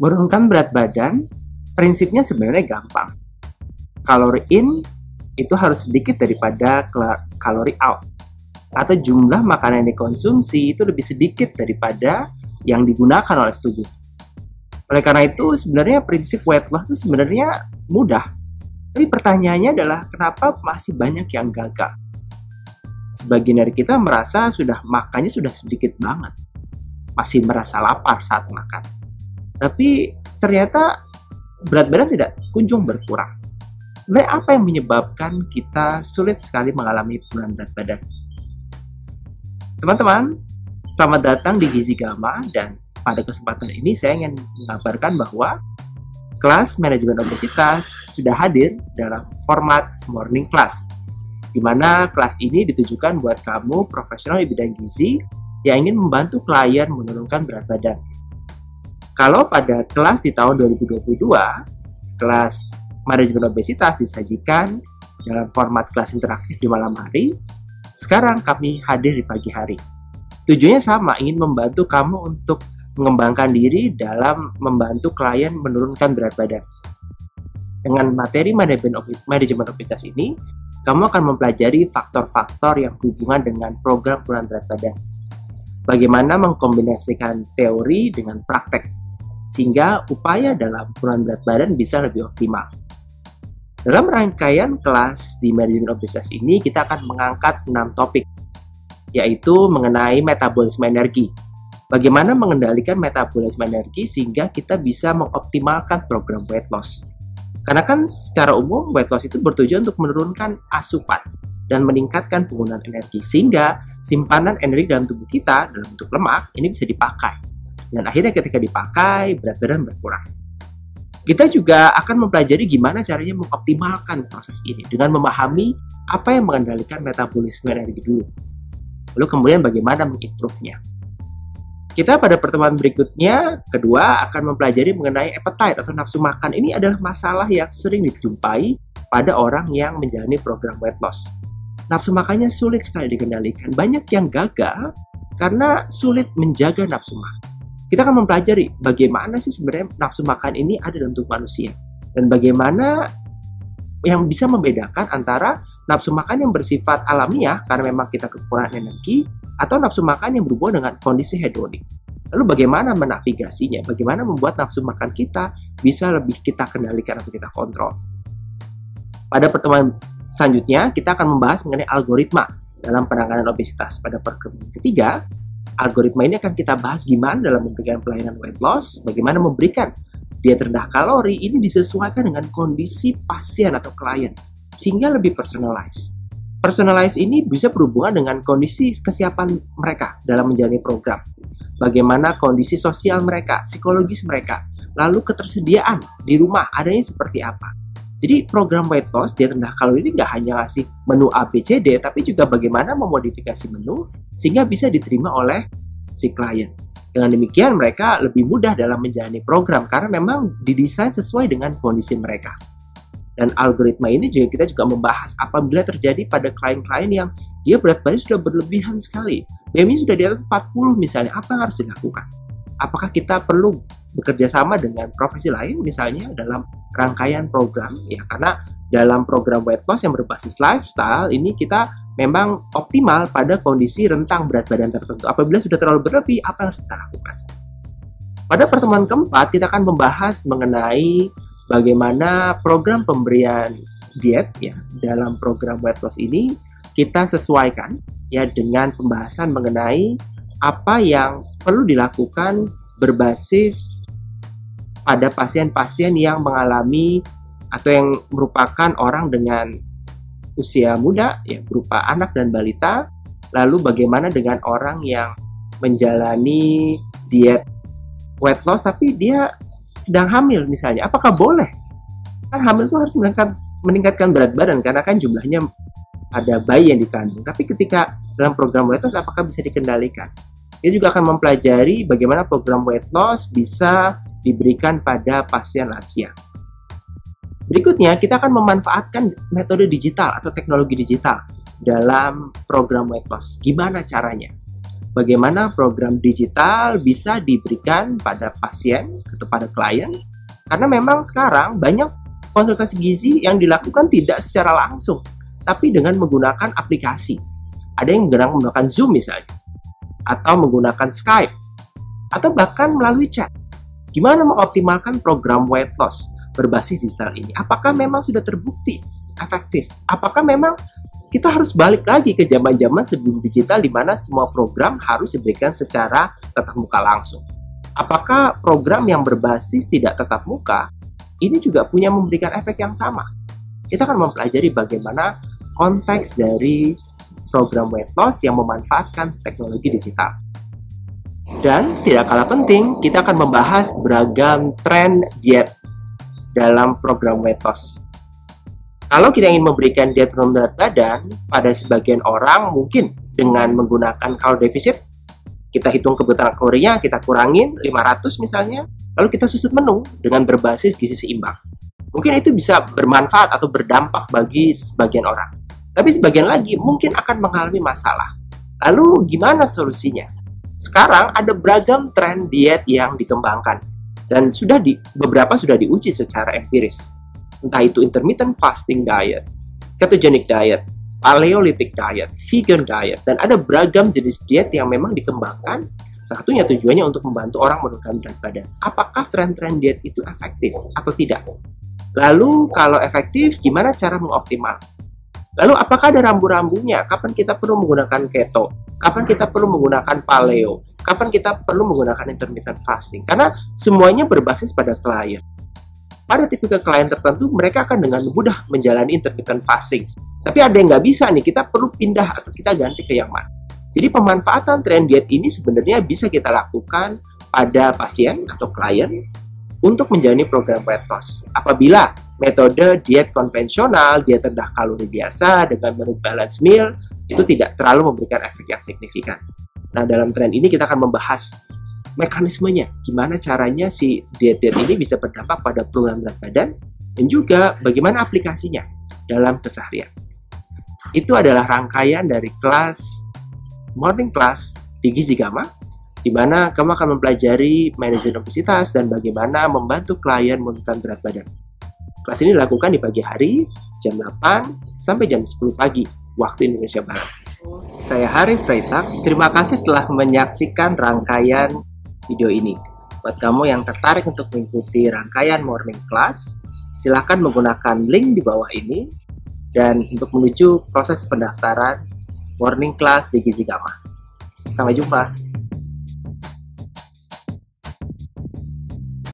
Menurunkan berat badan, prinsipnya sebenarnya gampang. Kalori in itu harus sedikit daripada kalori out. Atau jumlah makanan yang dikonsumsi itu lebih sedikit daripada yang digunakan oleh tubuh. Oleh karena itu, sebenarnya prinsip weight loss itu sebenarnya mudah. Tapi pertanyaannya adalah, kenapa masih banyak yang gagal? Sebagian dari kita merasa makannya sudah sedikit banget. Masih merasa lapar saat makan. Tapi ternyata berat badan tidak kunjung berkurang. Sebenarnya apa yang menyebabkan kita sulit sekali mengalami penurunan berat badan? Teman-teman, selamat datang di Gizi Gama, dan pada kesempatan ini saya ingin mengabarkan bahwa kelas manajemen obesitas sudah hadir dalam format morning class, di mana kelas ini ditujukan buat kamu profesional di bidang gizi yang ingin membantu klien menurunkan berat badan. Kalau pada kelas di tahun 2022, kelas manajemen obesitas disajikan dalam format kelas interaktif di malam hari, sekarang kami hadir di pagi hari. Tujuannya sama, ingin membantu kamu untuk mengembangkan diri dalam membantu klien menurunkan berat badan. Dengan materi manajemen obesitas ini, kamu akan mempelajari faktor-faktor yang berhubungan dengan program penurunan berat badan. Bagaimana mengkombinasikan teori dengan praktek, sehingga upaya dalam penurunan berat badan bisa lebih optimal. Dalam rangkaian kelas di manajemen obesitas ini, kita akan mengangkat 6 topik, yaitu mengenai metabolisme energi. Bagaimana mengendalikan metabolisme energi sehingga kita bisa mengoptimalkan program weight loss. Karena kan secara umum weight loss itu bertujuan untuk menurunkan asupan dan meningkatkan penggunaan energi, sehingga simpanan energi dalam tubuh kita dalam bentuk lemak ini bisa dipakai. Dan akhirnya ketika dipakai, berat badan berkurang. Kita juga akan mempelajari gimana caranya mengoptimalkan proses ini dengan memahami apa yang mengendalikan metabolisme energi dulu. Lalu kemudian bagaimana mengimprove-nya. Kita pada pertemuan berikutnya, kedua, akan mempelajari mengenai appetite atau nafsu makan. Ini adalah masalah yang sering dijumpai pada orang yang menjalani program weight loss. Nafsu makannya sulit sekali dikendalikan. Banyak yang gagal karena sulit menjaga nafsu makan. Kita akan mempelajari bagaimana sih sebenarnya nafsu makan ini ada dalam tubuh manusia. Dan bagaimana yang bisa membedakan antara nafsu makan yang bersifat alamiah karena memang kita kekurangan energi, atau nafsu makan yang berhubungan dengan kondisi hedonik. Lalu bagaimana menavigasinya, bagaimana membuat nafsu makan kita bisa lebih kita kendalikan atau kita kontrol. Pada pertemuan selanjutnya, kita akan membahas mengenai algoritma dalam penanganan obesitas. Pada pertemuan ketiga, algoritma ini akan kita bahas gimana dalam memberikan pelayanan weight loss, bagaimana memberikan diet rendah kalori ini disesuaikan dengan kondisi pasien atau klien, sehingga lebih personalized. Personalized ini bisa berhubungan dengan kondisi kesiapan mereka dalam menjalani program. Bagaimana kondisi sosial mereka, psikologis mereka, lalu ketersediaan di rumah adanya seperti apa. Jadi program weight loss diet rendah kalori ini nggak hanya ngasih menu A, B, C, D, tapi juga bagaimana memodifikasi menu sehingga bisa diterima oleh si klien. Dengan demikian mereka lebih mudah dalam menjalani program karena memang didesain sesuai dengan kondisi mereka. Dan algoritma ini juga kita juga membahas apabila terjadi pada klien-klien yang dia berat badan sudah berlebihan sekali. BMI sudah di atas 40 misalnya, apa yang harus dilakukan? Apakah kita perlu bekerja sama dengan profesi lain misalnya dalam rangkaian program? Ya, karena dalam program weight loss yang berbasis lifestyle ini kita memang optimal pada kondisi rentang berat badan tertentu. Apabila sudah terlalu berlebih, apa yang harus kita lakukan? Pada pertemuan keempat, kita akan membahas mengenai bagaimana program pemberian diet ya dalam program weight loss ini kita sesuaikan ya dengan pembahasan mengenai apa yang perlu dilakukan berbasis pada pasien-pasien yang mengalami atau yang merupakan orang dengan usia muda ya berupa anak dan balita, lalu bagaimana dengan orang yang menjalani diet weight loss tapi dia sedang hamil misalnya, apakah boleh? Kan hamil itu harus meningkatkan berat badan karena kan jumlahnya ada bayi yang dikandung. Tapi ketika dalam program weight loss apakah bisa dikendalikan? Dia juga akan mempelajari bagaimana program weight loss bisa diberikan pada pasien lansia. Berikutnya, kita akan memanfaatkan metode digital atau teknologi digital dalam program weight loss. Gimana caranya? bagaimana program digital bisa diberikan pada pasien atau pada klien. Karena memang sekarang banyak konsultasi gizi yang dilakukan tidak secara langsung, tapi dengan menggunakan aplikasi. Ada yang menggunakan Zoom misalnya, atau menggunakan Skype, atau bahkan melalui chat. Gimana mengoptimalkan program weight loss berbasis digital ini? Apakah memang sudah terbukti efektif? Apakah memang kita harus balik lagi ke zaman-zaman sebelum digital di mana semua program harus diberikan secara tatap muka langsung? Apakah program yang berbasis tidak tatap muka ini juga punya memberikan efek yang sama? Kita akan mempelajari bagaimana konteks dari program weight loss yang memanfaatkan teknologi digital. Dan tidak kalah penting, kita akan membahas beragam tren diet dalam program weight loss. Kalau kita ingin memberikan diet penurunan berat badan, pada sebagian orang mungkin dengan menggunakan kalori defisit, kita hitung kebutuhan kalorinya, kita kurangin 500 misalnya, lalu kita susut menu dengan berbasis gizi seimbang. Mungkin itu bisa bermanfaat atau berdampak bagi sebagian orang. Tapi sebagian lagi mungkin akan mengalami masalah. Lalu gimana solusinya? Sekarang ada beragam tren diet yang dikembangkan dan beberapa sudah diuji secara empiris. Entah itu intermittent fasting diet, ketogenic diet, paleolithic diet, vegan diet, dan ada beragam jenis diet yang memang dikembangkan. Salah satunya tujuannya untuk membantu orang menurunkan berat badan. Apakah tren-tren diet itu efektif atau tidak? Lalu kalau efektif, gimana cara mengoptimal? Lalu apakah ada rambu-rambunya? Kapan kita perlu menggunakan keto? Kapan kita perlu menggunakan paleo? Kapan kita perlu menggunakan intermittent fasting? Karena semuanya berbasis pada klien. Pada tipikal klien tertentu, mereka akan dengan mudah menjalani intermittent fasting. Tapi ada yang nggak bisa nih, kita perlu pindah atau kita ganti ke yang mana. Jadi pemanfaatan tren diet ini sebenarnya bisa kita lakukan pada pasien atau klien untuk menjalani program weight loss. Apabila metode diet konvensional, diet rendah kalori biasa dengan menu balance meal, itu tidak terlalu memberikan efek yang signifikan. Nah, dalam tren ini kita akan membahas mekanismenya, gimana caranya si diet-diet ini bisa berdampak pada penurunan berat badan, dan juga bagaimana aplikasinya dalam keseharian. Itu adalah rangkaian dari kelas morning class di Gizi Gama, di mana kamu akan mempelajari manajemen obesitas dan bagaimana membantu klien menurunkan berat badan. Kelas ini dilakukan di pagi hari, jam 8 sampai jam 10 pagi, waktu Indonesia Barat. Saya Harif Freitag, terima kasih telah menyaksikan rangkaian video ini. Buat kamu yang tertarik untuk mengikuti rangkaian morning class, silahkan menggunakan link di bawah ini dan untuk menuju proses pendaftaran morning class di Gizi Gama. Sampai jumpa.